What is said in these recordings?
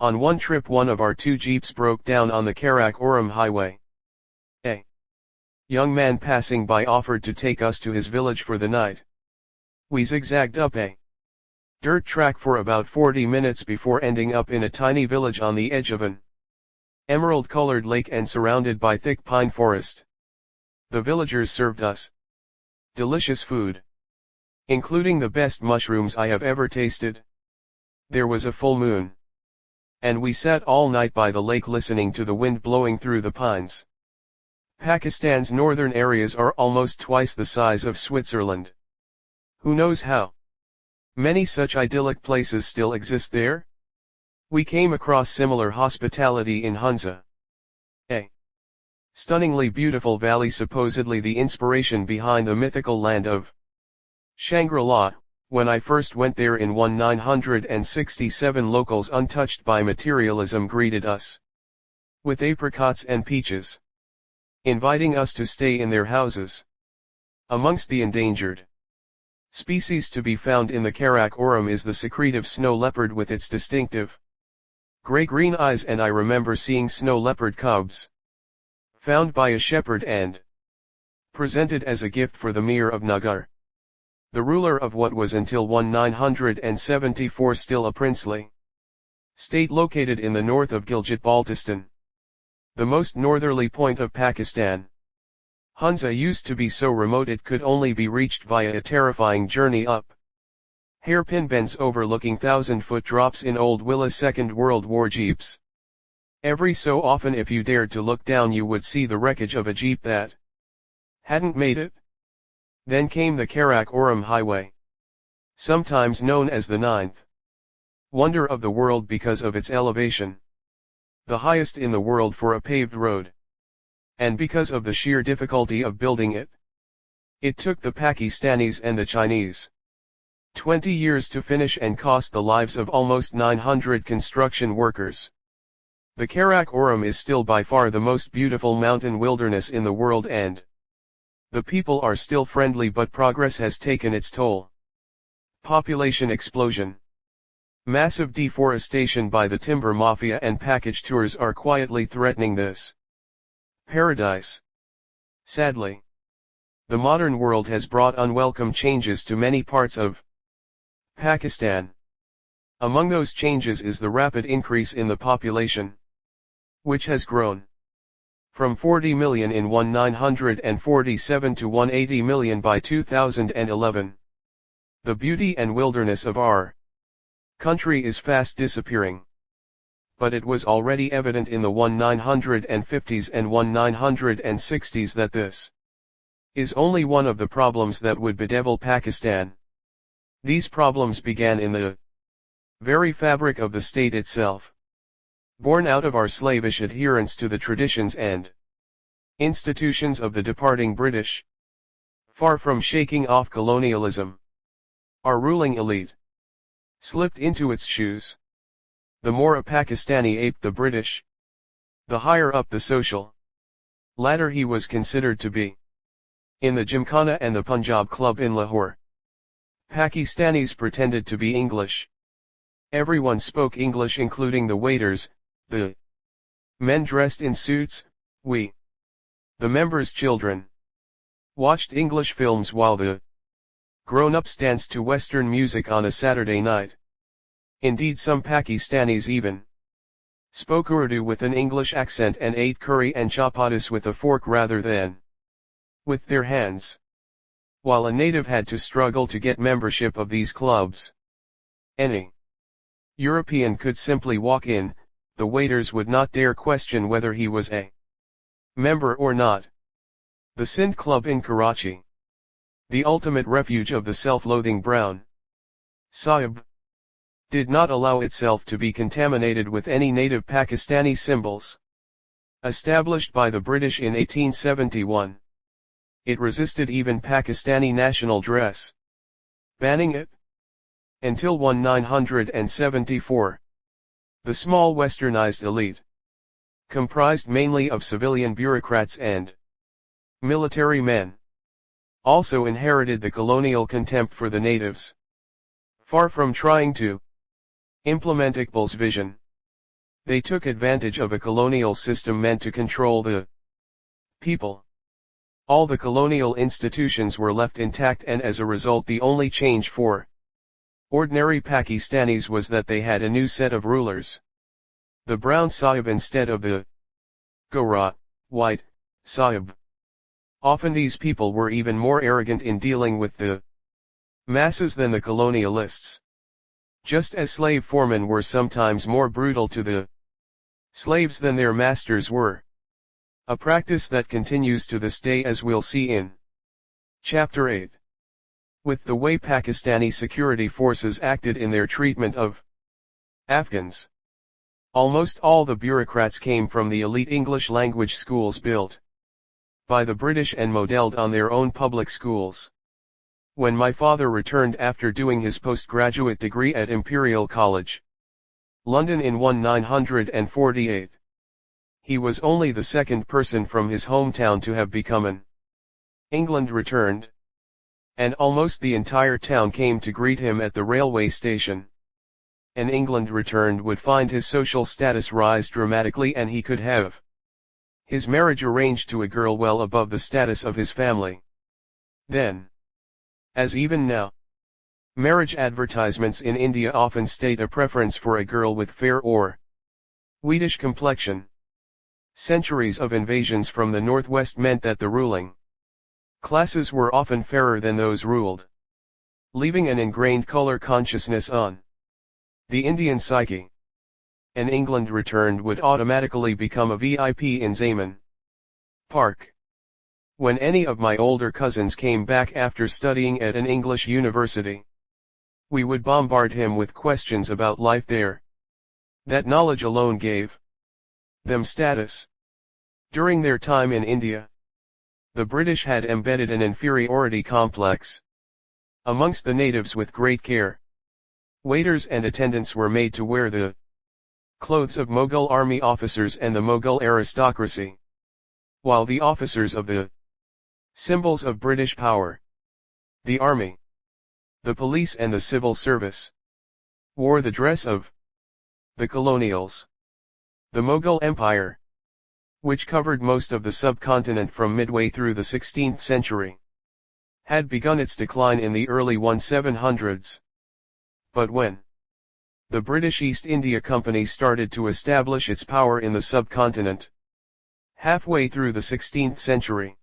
On one trip one of our two jeeps broke down on the Karakoram highway. A young man passing by offered to take us to his village for the night. We zigzagged up a dirt track for about 40 minutes before ending up in a tiny village on the edge of an emerald-colored lake and surrounded by thick pine forest. The villagers served us delicious food, including the best mushrooms I have ever tasted. There was a full moon, and we sat all night by the lake listening to the wind blowing through the pines. Pakistan's northern areas are almost twice the size of Switzerland. Who knows how many such idyllic places still exist there? We came across similar hospitality in Hunza, a stunningly beautiful valley supposedly the inspiration behind the mythical land of Shangri-La. When I first went there in 1967, locals untouched by materialism greeted us with apricots and peaches, inviting us to stay in their houses. Amongst the endangered species to be found in the Karakoram is the secretive snow leopard with its distinctive gray-green eyes, and I remember seeing snow leopard cubs found by a shepherd and presented as a gift for the Mir of Nagar, the ruler of what was until 1974 still a princely state located in the north of Gilgit-Baltistan, the most northerly point of Pakistan. Hunza used to be so remote it could only be reached via a terrifying journey up hairpin bends overlooking thousand-foot drops in old Willa Second World War jeeps. Every so often if you dared to look down you would see the wreckage of a jeep that hadn't made it. Then came the Karakoram Highway, sometimes known as the ninth wonder of the world because of its elevation, the highest in the world for a paved road, and because of the sheer difficulty of building it. It took the Pakistanis and the Chinese 20 years to finish and cost the lives of almost 900 construction workers. The Karakoram is still by far the most beautiful mountain wilderness in the world, and the people are still friendly, but progress has taken its toll. Population explosion, massive deforestation by the timber mafia, and package tours are quietly threatening this paradise. Sadly, the modern world has brought unwelcome changes to many parts of Pakistan. Among those changes is the rapid increase in the population, which has grown from 40 million in 1947 to 180 million by 2011. The beauty and wilderness of our country is fast disappearing. But it was already evident in the 1950s and 1960s that this is only one of the problems that would bedevil Pakistan. These problems began in the very fabric of the state itself, born out of our slavish adherence to the traditions and institutions of the departing British. Far from shaking off colonialism, our ruling elite slipped into its shoes. The more a Pakistani aped the British, the higher up the social ladder he was considered to be. In the Gymkhana and the Punjab Club in Lahore, Pakistanis pretended to be English. Everyone spoke English, including the waiters, the men dressed in suits. We, the members' children, watched English films while the grown-ups danced to Western music on a Saturday night. Indeed, some Pakistanis even spoke Urdu with an English accent and ate curry and chapatis with a fork rather than with their hands, while a native had to struggle to get membership of these clubs. Any European could simply walk in, the waiters would not dare question whether he was a member or not. The Sindh Club in Karachi, the ultimate refuge of the self-loathing brown Sahib, did not allow itself to be contaminated with any native Pakistani symbols. Established by the British in 1871, it resisted even Pakistani national dress, banning it. Until 1974, the small westernized elite, comprised mainly of civilian bureaucrats and military men, also inherited the colonial contempt for the natives. Far from trying to implement Iqbal's vision, They took advantage of a colonial system meant to control the people. All the colonial institutions were left intact, and as a result the only change for ordinary Pakistanis was that they had a new set of rulers. The brown Sahib instead of the Gora, white, Sahib. Often these people were even more arrogant in dealing with the masses than the colonialists. Just as slave foremen were sometimes more brutal to the slaves than their masters were. A practice that continues to this day, as we'll see in Chapter 8. With the way Pakistani security forces acted in their treatment of Afghans. Almost all the bureaucrats came from the elite English language schools built by the British and modelled on their own public schools. When my father returned after doing his postgraduate degree at Imperial College, London in 1948, he was only the second person from his hometown to have become an England returned, and almost the entire town came to greet him at the railway station. An England returned would find his social status rise dramatically, and he could have his marriage arranged to a girl well above the status of his family. Then, as even now, marriage advertisements in India often state a preference for a girl with fair or wheatish complexion. Centuries of invasions from the northwest meant that the ruling classes were often fairer than those ruled, leaving an ingrained color consciousness on the Indian psyche. An England returned would automatically become a VIP in Zaman Park. When any of my older cousins came back after studying at an English university, we would bombard him with questions about life there. That knowledge alone gave them status. During their time in India, the British had embedded an inferiority complex amongst the natives with great care. Waiters and attendants were made to wear the clothes of Mughal army officers and the Mughal aristocracy, while the officers of the symbols of British power, the army, the police and the civil service, wore the dress of the colonials. The Mughal Empire, which covered most of the subcontinent from midway through the 16th century, had begun its decline in the early 1700s. But when the British East India Company started to establish its power in the subcontinent, halfway through the 16th century,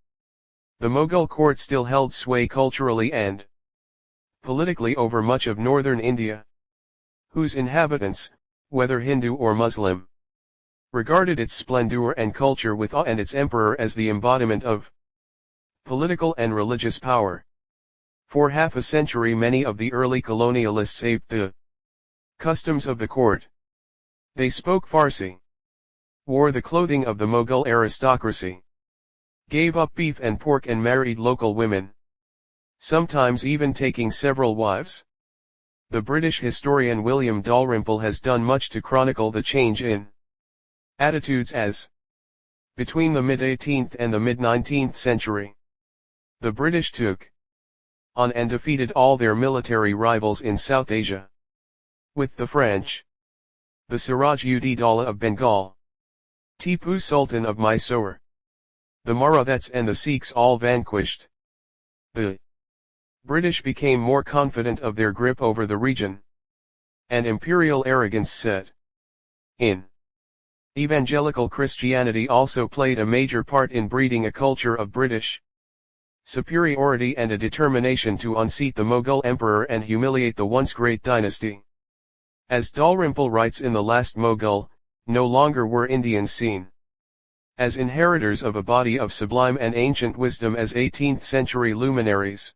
the Mughal court still held sway culturally and politically over much of northern India, whose inhabitants, whether Hindu or Muslim, regarded its splendor and culture with awe, and its emperor as the embodiment of political and religious power. For half a century many of the early colonialists aped the customs of the court. They spoke Farsi, wore the clothing of the Mughal aristocracy, gave up beef and pork and married local women, sometimes even taking several wives. The British historian William Dalrymple has done much to chronicle the change in attitudes as, between the mid-18th and the mid-19th century, the British took on and defeated all their military rivals in South Asia. With the French, the Siraj-ud-Daulah of Bengal, Tipu Sultan of Mysore, the Marathas and the Sikhs all vanquished, the British became more confident of their grip over the region, and imperial arrogance set in. Evangelical Christianity also played a major part in breeding a culture of British superiority and a determination to unseat the Mughal emperor and humiliate the once great dynasty. As Dalrymple writes in The Last Mughal, no longer were Indians seen as inheritors of a body of sublime and ancient wisdom as 18th-century luminaries,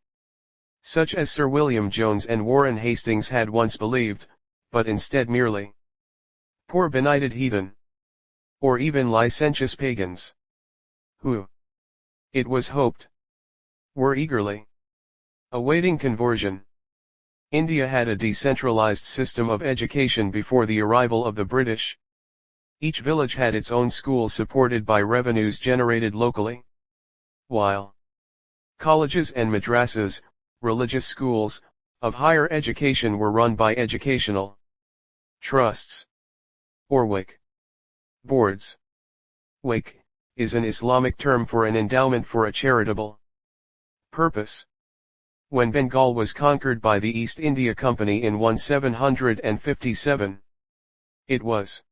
such as Sir William Jones and Warren Hastings had once believed, but instead merely poor benighted heathen, or even licentious pagans, who, it was hoped, were eagerly awaiting conversion. India had a decentralized system of education before the arrival of the British. Each village had its own school supported by revenues generated locally, while colleges and madrasas, religious schools, of higher education were run by educational trusts, or WIC. Boards. Waqf is an Islamic term for an endowment for a charitable purpose. When Bengal was conquered by the East India Company in 1757, it was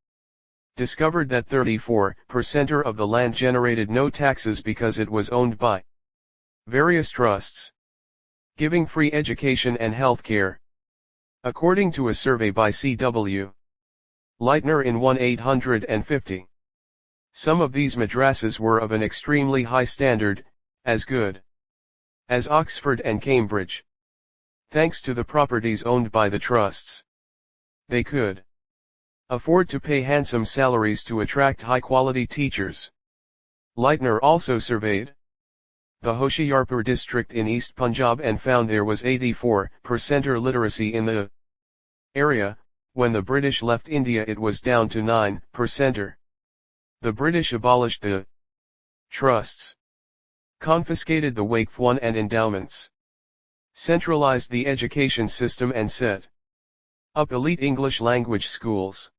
discovered that 34% of the land generated no taxes because it was owned by various trusts, giving free education and health care. According to a survey by C.W. Leitner in 1850, some of these madrasas were of an extremely high standard, as good as Oxford and Cambridge. Thanks to the properties owned by the trusts, they could afford to pay handsome salaries to attract high-quality teachers. Leitner also surveyed the Hoshiarpur district in East Punjab and found there was 84% literacy in the area. When the British left India it was down to 9%. The British abolished the trusts, confiscated the Waqf and endowments, centralized the education system and set up elite English language schools.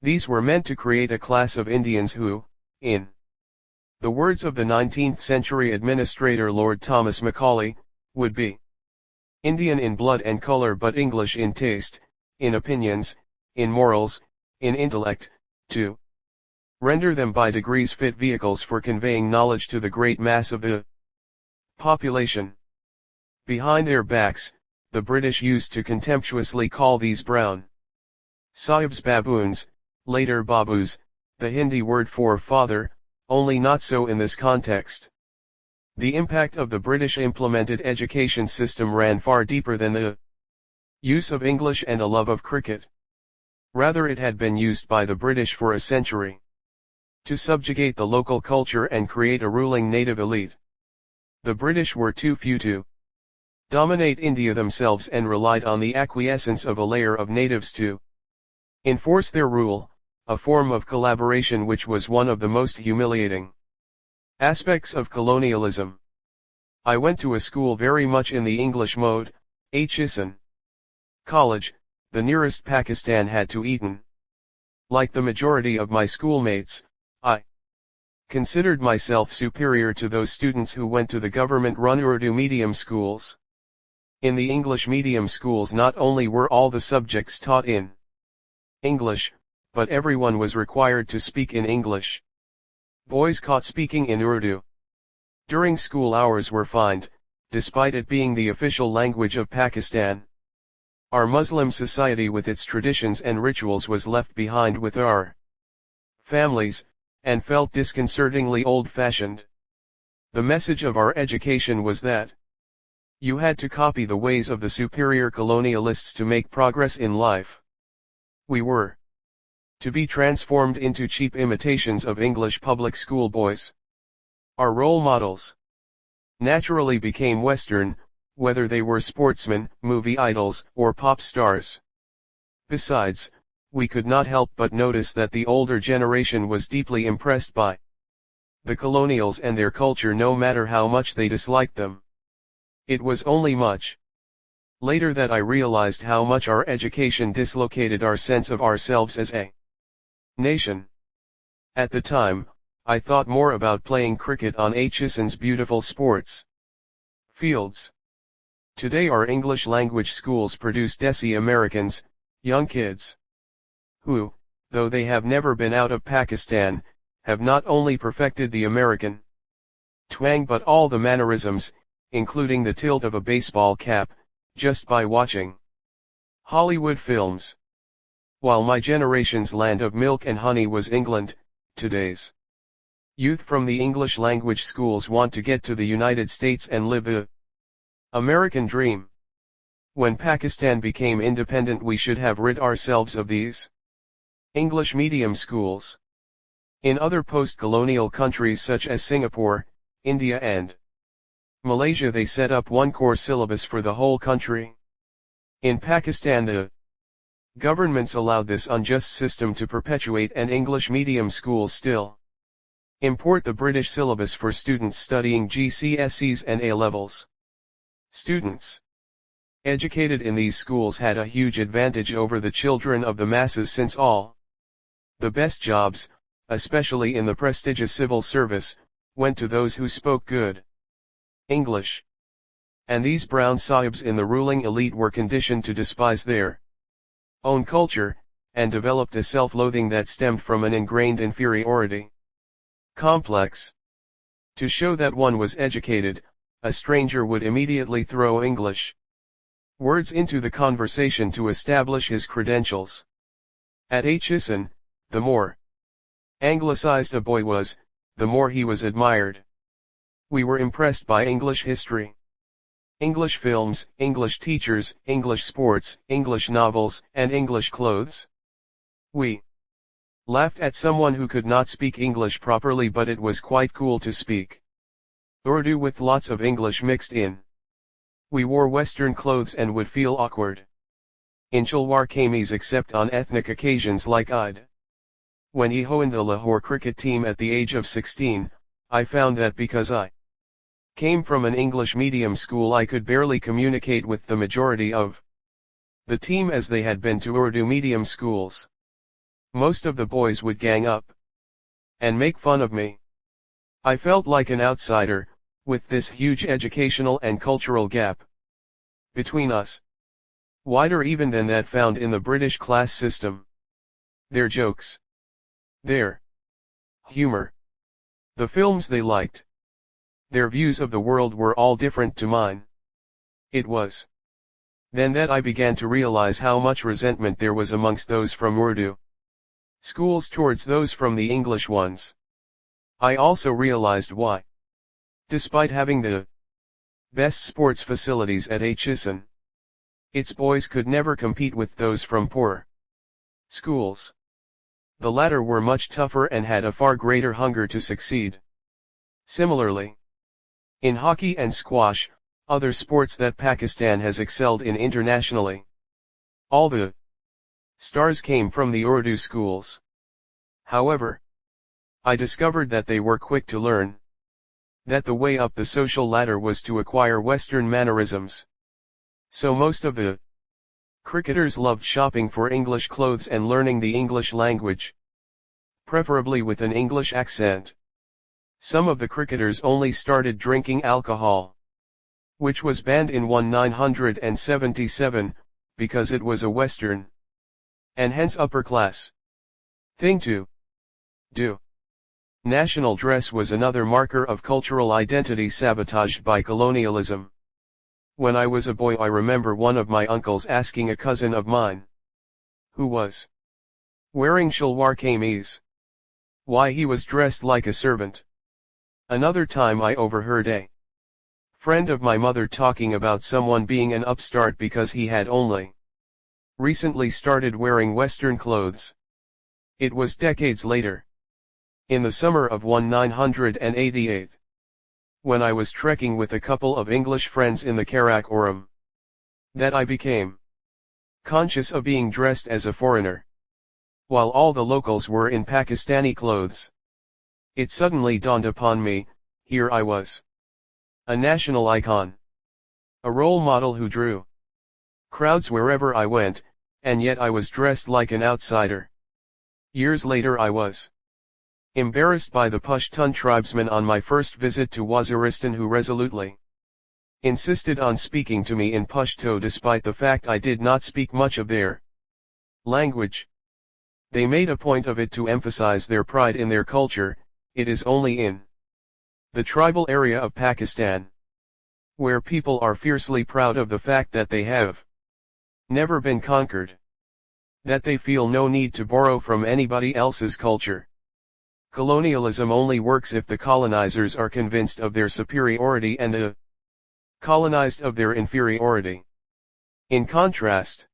These were meant to create a class of Indians who, in the words of the 19th century administrator Lord Thomas Macaulay, would be Indian in blood and color but English in taste, in opinions, in morals, in intellect, to render them by degrees fit vehicles for conveying knowledge to the great mass of the population. Behind their backs, the British used to contemptuously call these brown sahibs baboons, later babus, the Hindi word for father, only not so in this context. The impact of the British implemented education system ran far deeper than the use of English and a love of cricket. Rather, it had been used by the British for a century to subjugate the local culture and create a ruling native elite. The British were too few to dominate India themselves and relied on the acquiescence of a layer of natives to enforce their rule, a form of collaboration which was one of the most humiliating aspects of colonialism. I went to a school very much in the English mode, Atchison College, the nearest Pakistan had to Eton. Like the majority of my schoolmates, I considered myself superior to those students who went to the government-run Urdu medium schools. In the English medium schools not only were all the subjects taught in English, but everyone was required to speak in English. Boys caught speaking in Urdu during school hours were fined, despite it being the official language of Pakistan. Our Muslim society with its traditions and rituals was left behind with our families, and felt disconcertingly old-fashioned. The message of our education was that you had to copy the ways of the superior colonialists to make progress in life. We were to be transformed into cheap imitations of English public school boys. Our role models naturally became Western, whether they were sportsmen, movie idols, or pop stars. Besides, we could not help but notice that the older generation was deeply impressed by the colonials and their culture no matter how much they disliked them. It was only much later that I realized how much our education dislocated our sense of ourselves as a nation. At the time, I thought more about playing cricket on Atchison's beautiful sports fields. Today our English language schools produce Desi Americans, young kids, who, though they have never been out of Pakistan, have not only perfected the American twang but all the mannerisms, including the tilt of a baseball cap, just by watching Hollywood films. While my generation's land of milk and honey was England, today's youth from the English language schools want to get to the United States and live the American dream. When Pakistan became independent we should have rid ourselves of these English medium schools. In other post-colonial countries such as Singapore, India and Malaysia they set up one core syllabus for the whole country. In Pakistan the governments allowed this unjust system to perpetuate and English medium schools still import the British syllabus for students studying GCSEs and A-levels. Students educated in these schools had a huge advantage over the children of the masses since all the best jobs, especially in the prestigious civil service, went to those who spoke good English. And these brown sahibs in the ruling elite were conditioned to despise their own culture, and developed a self-loathing that stemmed from an ingrained inferiority complex. To show that one was educated, a stranger would immediately throw English words into the conversation to establish his credentials. At Atchison, the more anglicized a boy was, the more he was admired. We were impressed by English history, English films, English teachers, English sports, English novels, and English clothes. We laughed at someone who could not speak English properly, but it was quite cool to speak Urdu with lots of English mixed in. We wore Western clothes and would feel awkward in shalwar kameez except on ethnic occasions like Eid. When he joined the Lahore cricket team at the age of 16, I found that because I came from an English medium school I could barely communicate with the majority of the team as they had been to Urdu medium schools. Most of the boys would gang up and make fun of me. I felt like an outsider, with this huge educational and cultural gap between us, wider even than that found in the British class system. Their jokes, their humor, the films they liked, their views of the world were all different to mine. It was then that I began to realize how much resentment there was amongst those from Urdu schools towards those from the English ones. I also realized why, despite having the best sports facilities at Atchison, its boys could never compete with those from poor schools. The latter were much tougher and had a far greater hunger to succeed. Similarly, in hockey and squash, other sports that Pakistan has excelled in internationally, all the stars came from the Urdu schools. However, I discovered that they were quick to learn that the way up the social ladder was to acquire Western mannerisms. So most of the cricketers loved shopping for English clothes and learning the English language, preferably with an English accent. Some of the cricketers only started drinking alcohol, which was banned in 1977, because it was a Western, and hence upper class, thing to do. National dress was another marker of cultural identity sabotaged by colonialism. When I was a boy, I remember one of my uncles asking a cousin of mine, who was wearing shalwar kameez, why he was dressed like a servant. Another time I overheard a friend of my mother talking about someone being an upstart because he had only recently started wearing Western clothes. It was decades later, in the summer of 1988, when I was trekking with a couple of English friends in the Karakoram, that I became conscious of being dressed as a foreigner, while all the locals were in Pakistani clothes. It suddenly dawned upon me, here I was, a national icon, a role model who drew crowds wherever I went, and yet I was dressed like an outsider. Years later I was embarrassed by the Pashtun tribesmen on my first visit to Waziristan who resolutely insisted on speaking to me in Pashto despite the fact I did not speak much of their language. They made a point of it to emphasize their pride in their culture. It is only in the tribal area of Pakistan, where people are fiercely proud of the fact that they have never been conquered, that they feel no need to borrow from anybody else's culture. Colonialism only works if the colonizers are convinced of their superiority and the colonized of their inferiority. In contrast,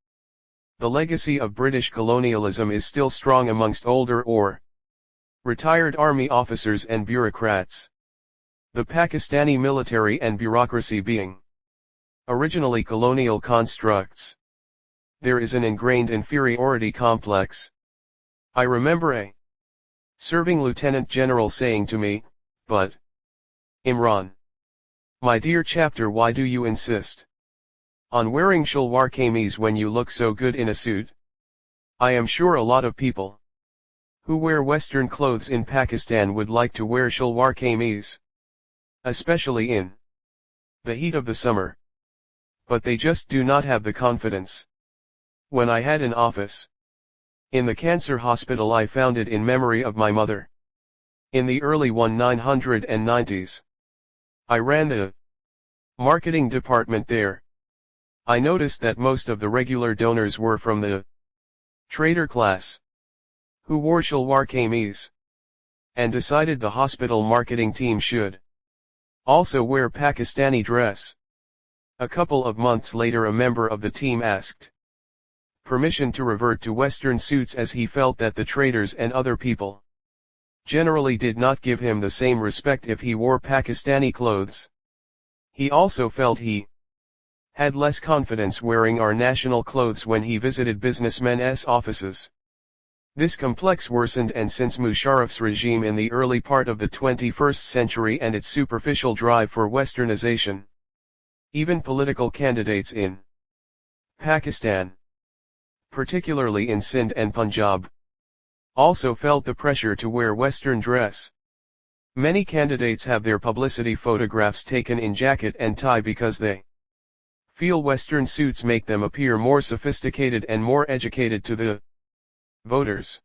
the legacy of British colonialism is still strong amongst older or retired army officers and bureaucrats. The Pakistani military and bureaucracy being originally colonial constructs, there is an ingrained inferiority complex. I remember a serving lieutenant general saying to me, "But, Imran, my dear chapter, why do you insist on wearing shalwar kameez when you look so good in a suit? I am sure a lot of people who wear Western clothes in Pakistan would like to wear shalwar kameez, especially in the heat of the summer. But they just do not have the confidence. When I had an office in the cancer hospital I founded in memory of my mother, in the early 1990s, I ran the marketing department there. I noticed that most of the regular donors were from the trader class, who wore shalwar kameez, and decided the hospital marketing team should also wear Pakistani dress. A couple of months later a member of the team asked permission to revert to Western suits as he felt that the traders and other people generally did not give him the same respect if he wore Pakistani clothes. He also felt he had less confidence wearing our national clothes when he visited businessmen's offices. This complex worsened and since Musharraf's regime in the early part of the 21st century and its superficial drive for westernization, even political candidates in Pakistan, particularly in Sindh and Punjab, also felt the pressure to wear Western dress. Many candidates have their publicity photographs taken in jacket and tie because they feel Western suits make them appear more sophisticated and more educated to the voters.